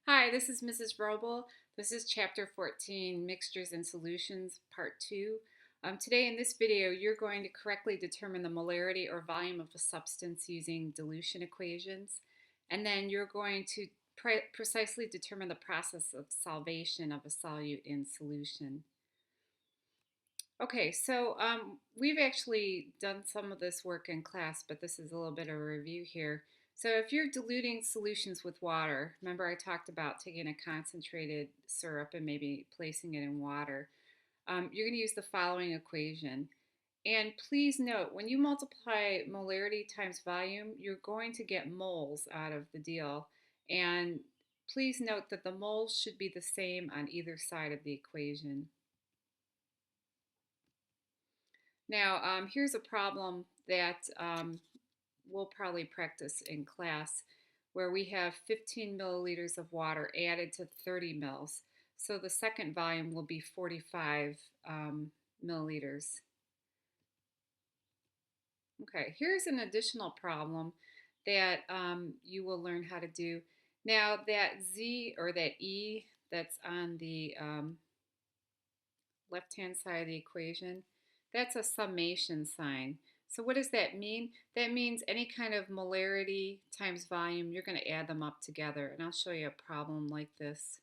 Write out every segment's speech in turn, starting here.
Hi, this is Mrs. Roble. This is Chapter 14, Mixtures and Solutions, Part 2. Today in this video, you're going to correctly determine the molarity or volume of a substance using dilution equations. And then you're going to precisely determine the process of solvation of a solute in solution. Okay, so we've actually done some of this work in class, but this is a little bit of a review here. So if you're diluting solutions with water, remember I talked about taking a concentrated syrup and maybe placing it in water. You're going to use the following equation. And please note, when you multiply molarity times volume, you're going to get moles out of the deal. And please note that the moles should be the same on either side of the equation. Now, here's a problem that we'll probably practice in class where we have 15 milliliters of water added to 30 mils. So the second volume will be 45 milliliters. Okay, here's an additional problem that you will learn how to do. Now that Z or that E that's on the left-hand side of the equation, that's a summation sign. So what does that mean? That means any kind of molarity times volume, you're going to add them up together. And I'll show you a problem like this.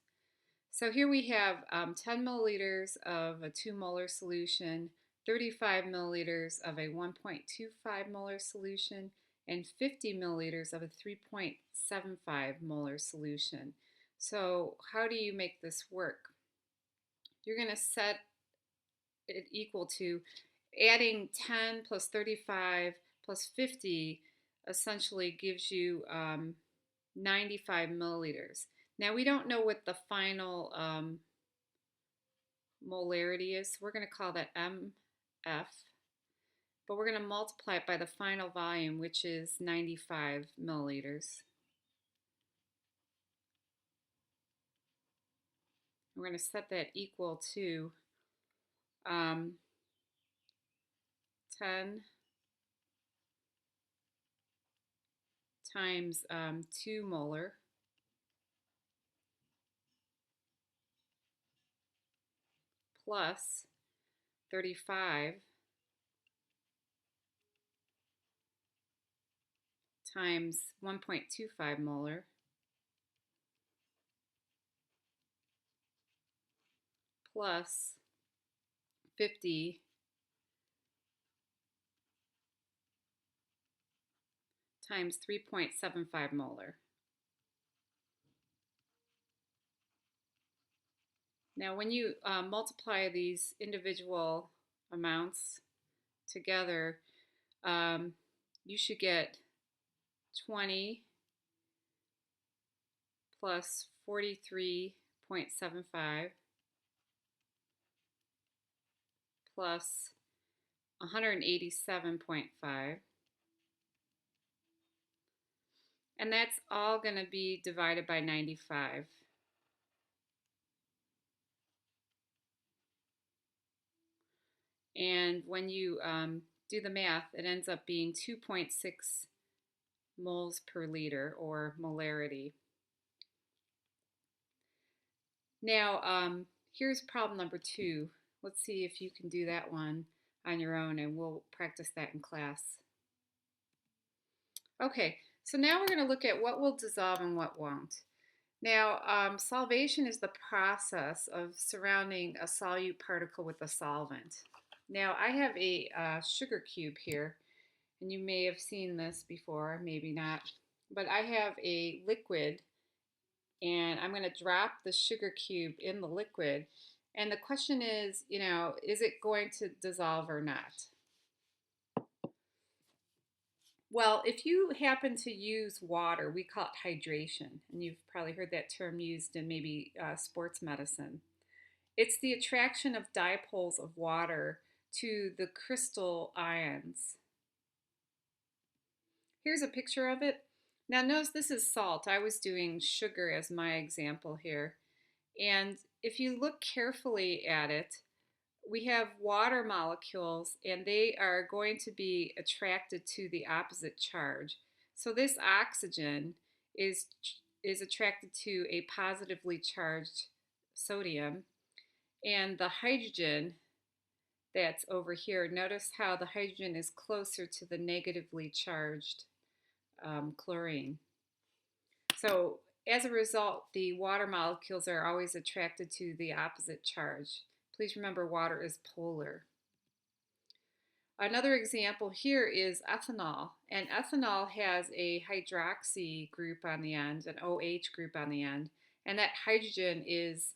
So here we have 10 milliliters of a 2 molar solution, 35 milliliters of a 1.25 molar solution, and 50 milliliters of a 3.75 molar solution. So how do you make this work? You're going to set it equal to adding 10 plus 35 plus 50 essentially gives you 95 milliliters. Now we don't know what the final molarity is, so we're going to call that MF, but we're going to multiply it by the final volume, which is 95 milliliters. We're going to set that equal to 10 times 2 molar plus 35 times 1.25 molar plus 50 times 3.75 molar. Now when you multiply these individual amounts together, you should get 20 plus 43.75 plus 187.5. And that's all going to be divided by 95. And when you do the math, it ends up being 2.6 moles per liter, or molarity. Now, here's problem number 2. Let's see if you can do that one on your own, and we'll practice that in class. Okay, so now we're going to look at what will dissolve and what won't. Now, solvation is the process of surrounding a solute particle with a solvent. Now, I have a sugar cube here, and you may have seen this before, maybe not, but I have a liquid, and I'm going to drop the sugar cube in the liquid, and the question is, is it going to dissolve or not? Well, if you happen to use water, we call it hydration, and you've probably heard that term used in maybe sports medicine. It's the attraction of dipoles of water to the crystal ions. Here's a picture of it. Now notice this is salt. I was doing sugar as my example here. And if you look carefully at it, we have water molecules, and they are going to be attracted to the opposite charge. So this oxygen is is attracted to a positively charged sodium, and the hydrogen that's over here, notice how the hydrogen is closer to the negatively charged chlorine. So as a result, the water molecules are always attracted to the opposite charge. Please remember water is polar. Another example here is ethanol, and ethanol has a hydroxy group on the end, an OH group on the end, and that hydrogen is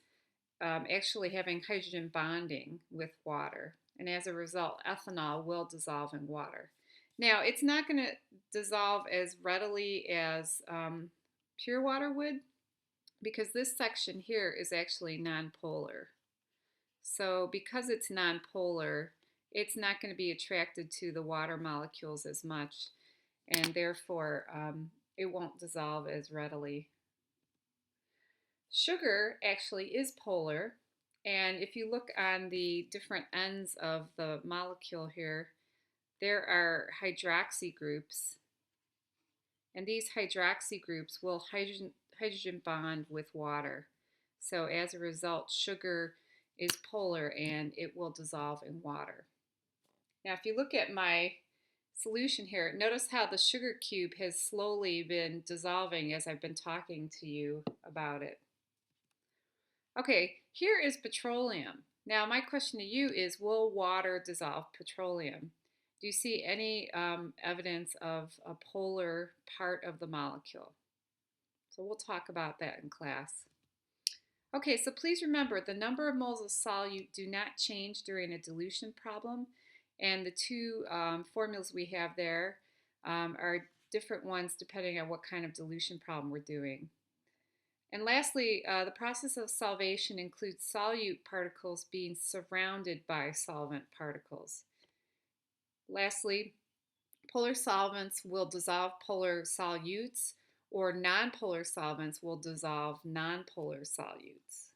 actually having hydrogen bonding with water, and as a result, ethanol will dissolve in water. Now, it's not going to dissolve as readily as pure water would, because this section here is actually nonpolar. So because it's nonpolar, it's not going to be attracted to the water molecules as much, and therefore it won't dissolve as readily. Sugar actually is polar, and if you look on the different ends of the molecule here, there are hydroxy groups, and these hydroxy groups will hydrogen bond with water. So as a result, sugar is polar and it will dissolve in water. Now, if you look at my solution here, notice how the sugar cube has slowly been dissolving as I've been talking to you about it. Okay, here is petroleum. Now, my question to you is, will water dissolve petroleum? Do you see any evidence of a polar part of the molecule? So we'll talk about that in class. Okay, so please remember the number of moles of solute do not change during a dilution problem, and the two formulas we have there are different ones depending on what kind of dilution problem we're doing. And lastly, the process of solvation includes solute particles being surrounded by solvent particles. Lastly, polar solvents will dissolve polar solutes, or nonpolar solvents will dissolve nonpolar solutes.